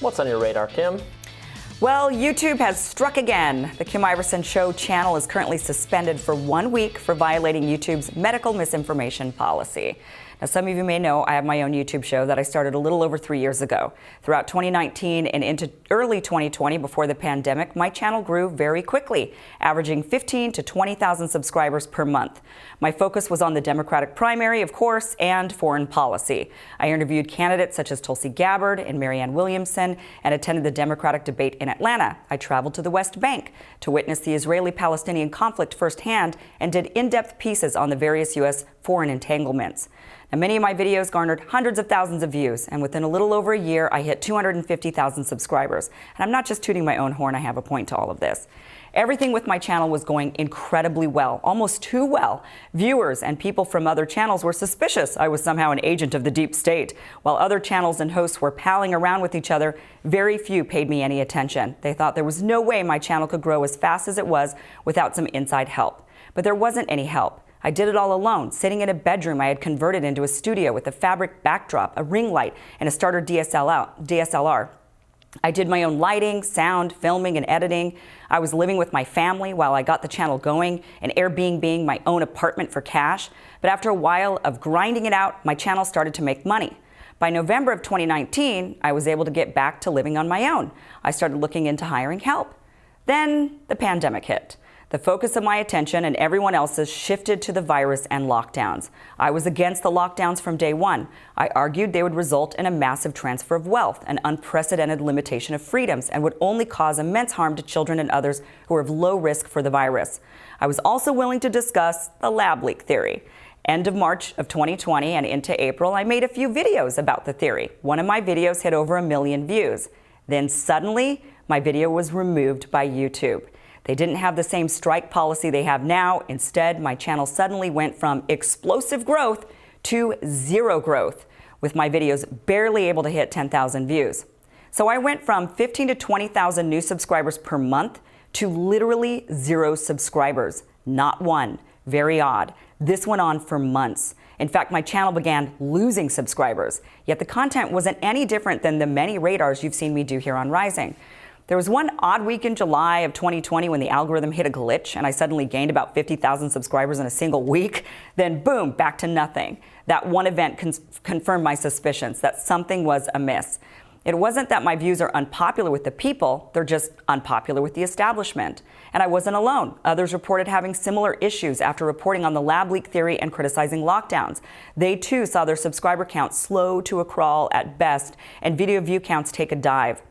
What's on your radar, Kim? Well, YouTube has struck again. The Kim Iversen Show channel is currently suspended for 1 week for violating YouTube's medical misinformation policy. Now, some of you may know I have my own YouTube show that I started a little over 3 years ago. Throughout 2019 and into early 2020, before the pandemic, my channel grew very quickly, averaging 15,000 to 20,000 subscribers per month. My focus was on the Democratic primary, of course, and foreign policy. I interviewed candidates such as Tulsi Gabbard and Marianne Williamson and attended the Democratic debate in Atlanta. I traveled to the West Bank to witness the Israeli-Palestinian conflict firsthand and did in-depth pieces on the various U.S. foreign entanglements. Now, many of my videos garnered hundreds of thousands of views, and within a little over a year, I hit 250,000 subscribers. And I'm not just tooting my own horn, I have a point to all of this. Everything with my channel was going incredibly well, almost too well. Viewers and people from other channels were suspicious I was somehow an agent of the deep state. While other channels and hosts were palling around with each other, very few paid me any attention. They thought there was no way my channel could grow as fast as it was without some inside help. But there wasn't any help. I did it all alone, sitting in a bedroom I had converted into a studio with a fabric backdrop, a ring light, and a starter DSLR. I did my own lighting, sound, filming, and editing. I was living with my family while I got the channel going, and Airbnb my own apartment for cash. But after a while of grinding it out, my channel started to make money. By November of 2019, I was able to get back to living on my own. I started looking into hiring help. Then the pandemic hit. The focus of my attention and everyone else's shifted to the virus and lockdowns. I was against the lockdowns from day one. I argued they would result in a massive transfer of wealth, an unprecedented limitation of freedoms, and would only cause immense harm to children and others who are of low risk for the virus. I was also willing to discuss the lab leak theory. End of March of 2020 and into April, I made a few videos about the theory. One of my videos hit over 1 million views. Then suddenly, my video was removed by YouTube. They didn't have the same strike policy they have now. Instead, my channel suddenly went from explosive growth to zero growth, with my videos barely able to hit 10,000 views. So I went from 15,000 to 20,000 new subscribers per month to literally 0 subscribers. Not one. Very odd. This went on for months. In fact, my channel began losing subscribers. Yet the content wasn't any different than the many radars you've seen me do here on Rising. There was one odd week in July of 2020 when the algorithm hit a glitch and I suddenly gained about 50,000 subscribers in a single week. Then boom, back to nothing. That one event confirmed my suspicions that something was amiss. It wasn't that my views are unpopular with the people, they're just unpopular with the establishment. And I wasn't alone. Others reported having similar issues after reporting on the lab leak theory and criticizing lockdowns. They too saw their subscriber count slow to a crawl at best and video view counts take a dive.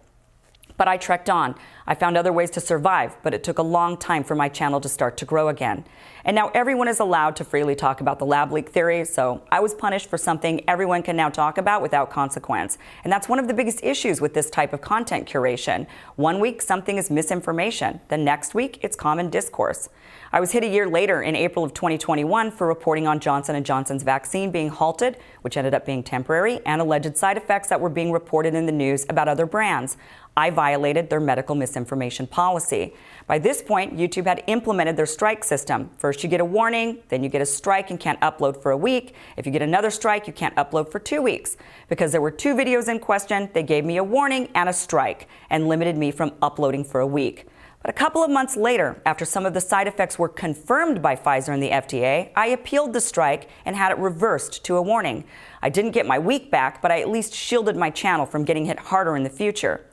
But I trekked on. I found other ways to survive, but it took a long time for my channel to start to grow again. And now everyone is allowed to freely talk about the lab leak theory, so I was punished for something everyone can now talk about without consequence. And that's one of the biggest issues with this type of content curation. 1 week, something is misinformation. The next week, it's common discourse. I was hit a year later in April of 2021 for reporting on Johnson & Johnson's vaccine being halted, which ended up being temporary, and alleged side effects that were being reported in the news about other brands. I violated their medical misinformation policy. By this point, YouTube had implemented their strike system. First you get a warning, then you get a strike and can't upload for a week. If you get another strike, you can't upload for 2 weeks. Because there were 2 videos in question, they gave me a warning and a strike and limited me from uploading for a week. But a couple of months later, after some of the side effects were confirmed by Pfizer and the FDA, I appealed the strike and had it reversed to a warning. I didn't get my week back, but I at least shielded my channel from getting hit harder in the future.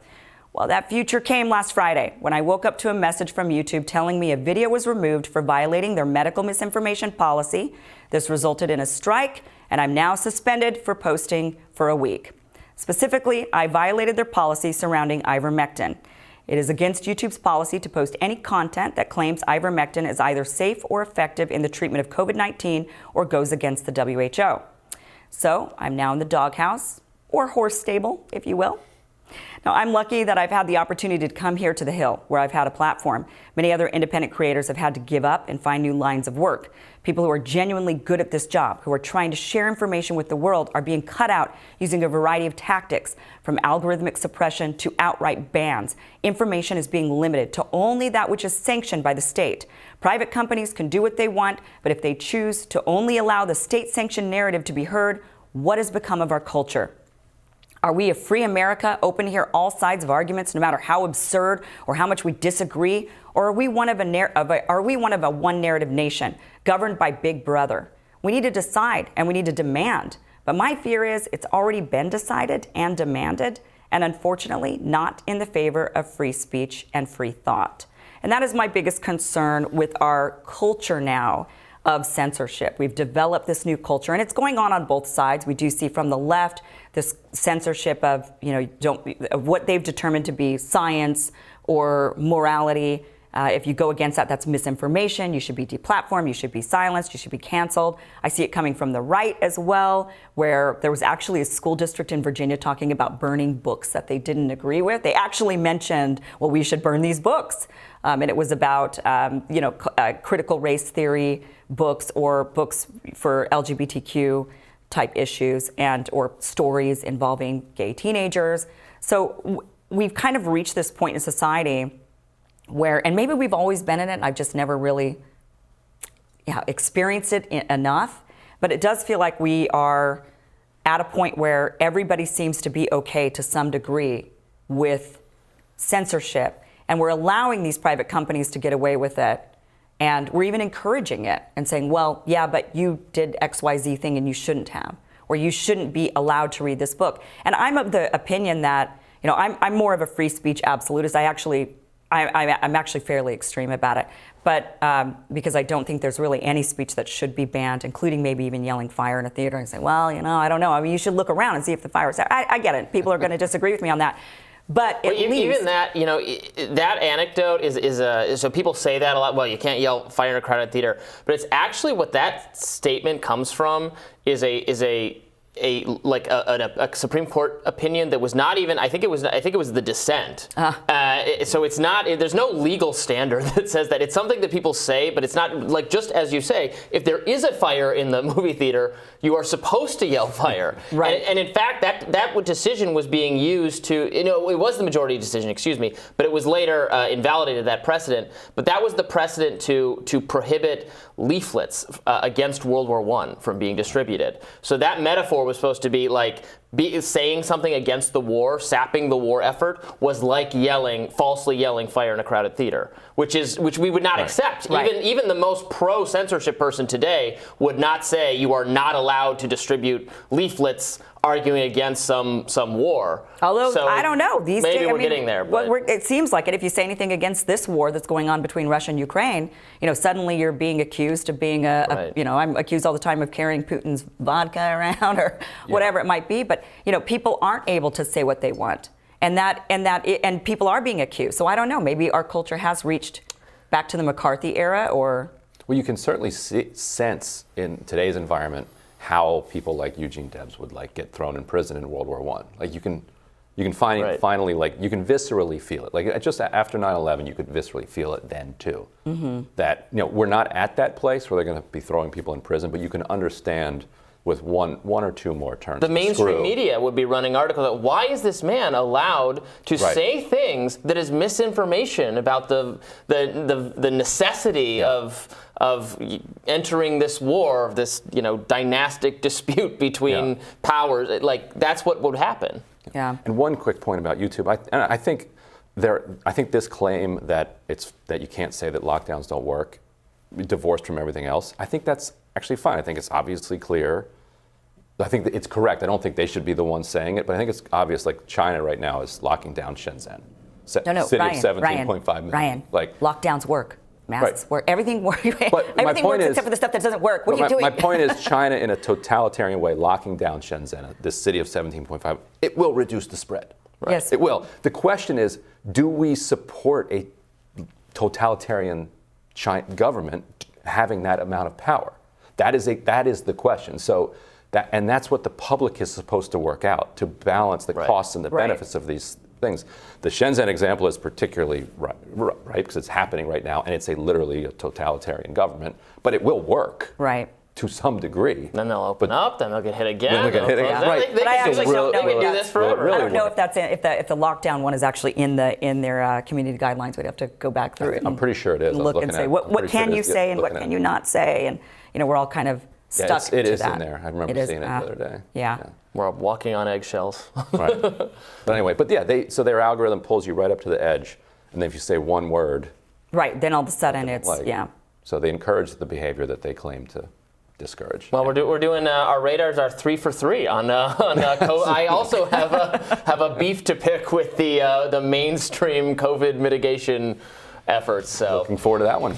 Well, that future came last Friday when I woke up to a message from YouTube telling me a video was removed for violating their medical misinformation policy. This resulted in a strike, and I'm now suspended for posting for a week. Specifically, I violated their policy surrounding Ivermectin. It is against YouTube's policy to post any content that claims Ivermectin is either safe or effective in the treatment of COVID-19 or goes against the WHO. So I'm now in the doghouse, or horse stable, if you will. Now, I'm lucky that I've had the opportunity to come here to the Hill, where I've had a platform. Many other independent creators have had to give up and find new lines of work. People who are genuinely good at this job, who are trying to share information with the world, are being cut out using a variety of tactics, from algorithmic suppression to outright bans. Information is being limited to only that which is sanctioned by the state. Private companies can do what they want, but if they choose to only allow the state-sanctioned narrative to be heard, what has become of our culture? Are we a free America, open to hear all sides of arguments, no matter how absurd or how much we disagree? Or are we one of a one narrative nation governed by Big Brother? We need to decide and we need to demand. But my fear is it's already been decided and demanded, and unfortunately not in the favor of free speech and free thought. And that is my biggest concern with our culture now of censorship. We've developed this new culture, and it's going on both sides. We do see from the left this censorship of, of what they've determined to be science or morality. If you go against that, that's misinformation. You should be deplatformed. You should be silenced. You should be canceled. I see it coming from the right as well, where there was actually a school district in Virginia talking about burning books that they didn't agree with. They actually mentioned, well, we should burn these books. And it was about, critical race theory books or books for LGBTQ type issues or stories involving gay teenagers. So we've kind of reached this point in society where, and maybe we've always been in it, I've just never really experienced it enough, but it does feel like we are at a point where everybody seems to be okay to some degree with censorship, and we're allowing these private companies to get away with it, and we're even encouraging it and saying, well, yeah, but you did XYZ thing and you shouldn't have, or you shouldn't be allowed to read this book. And I'm of the opinion that, I'm more of a free speech absolutist. I'm actually fairly extreme about it, but because I don't think there's really any speech that should be banned, including maybe even yelling fire in a theater and saying, well, I don't know. I mean, you should look around and see if the fire is there. I get it. People are going to disagree with me on that. But at least, even that, that anecdote is so people say that a lot. Well, you can't yell fire in a crowded theater, but it's actually what that statement comes from is a Supreme Court opinion that was not even. I think it was the dissent. So it's not. There's no legal standard that says that. It's something that people say, but it's not like, just as you say. If there is a fire in the movie theater, you are supposed to yell fire. Right. And in fact, that decision was being used to. It was the majority decision. Excuse me, but it was later invalidated, that precedent. But that was the precedent to prohibit leaflets against World War I from being distributed. So that metaphor was supposed to be like saying something against the war, sapping the war effort, was like falsely yelling fire in a crowded theater, which we would not accept. Right. Even the most pro-censorship person today would not say you are not allowed to distribute leaflets arguing against some war. Although, so I don't know. These maybe days, we're getting there. But it seems like it. If you say anything against this war that's going on between Russia and Ukraine, suddenly you're being accused of being I'm accused all the time of carrying Putin's vodka around or whatever it might be. But, people aren't able to say what they want. And people are being accused. So I don't know. Maybe our culture has reached back to the McCarthy era or... Well, you can certainly sense in today's environment how people like Eugene Debs would get thrown in prison in World War I. Like you can finally you can viscerally feel it. Like just after 9/11, you could viscerally feel it then too. Mm-hmm. That we're not at that place where they're going to be throwing people in prison, but you can understand with one or two more turns. The mainstream media would be running articles about why is this man allowed to say things that is misinformation about the necessity of entering this war, of this dynastic dispute between powers. Like that's what would happen. Yeah. And one quick point about YouTube, I think this claim that you can't say that lockdowns don't work, divorced from everything else, I think that's actually fine. I think it's obviously clear. I think that it's correct. I don't think they should be the ones saying it, but I think it's obvious. Like China right now is locking down Shenzhen, city of 17.5 million. Ryan, lockdowns work. Masks work. Everything works. Everything works except for the stuff that doesn't work. What are you doing? My point is China, in a totalitarian way, locking down Shenzhen, this city of 17.5, it will reduce the spread. Right? Yes. It will. The question is, do we support a totalitarian government having that amount of power? That is the question. So that's what the public is supposed to work out, to balance the costs and the benefits of these things. The Shenzhen example is particularly right because it's happening right now, and it's literally a totalitarian government, but it will work. Right. To some degree. Then they'll open up, then they'll get hit again. Then they'll get hit again. Right. But I actually don't know if that's forever. I don't know if that's if the lockdown one is actually in their community guidelines. We'd have to go back through it. I'm pretty sure it is. Look and say what can you say and what can you not say, and we're all kind of stuck to that. It is in there. I remember seeing it the other day. Yeah. We're walking on eggshells. Right. But anyway, so their algorithm pulls you right up to the edge, and then if you say one word. Right, then all of a sudden it's, yeah. So they encourage the behavior that they claim to discourage. Well, we're doing our radars are 3 for 3 on I also have a beef to pick with the mainstream COVID mitigation efforts. So looking forward to that one.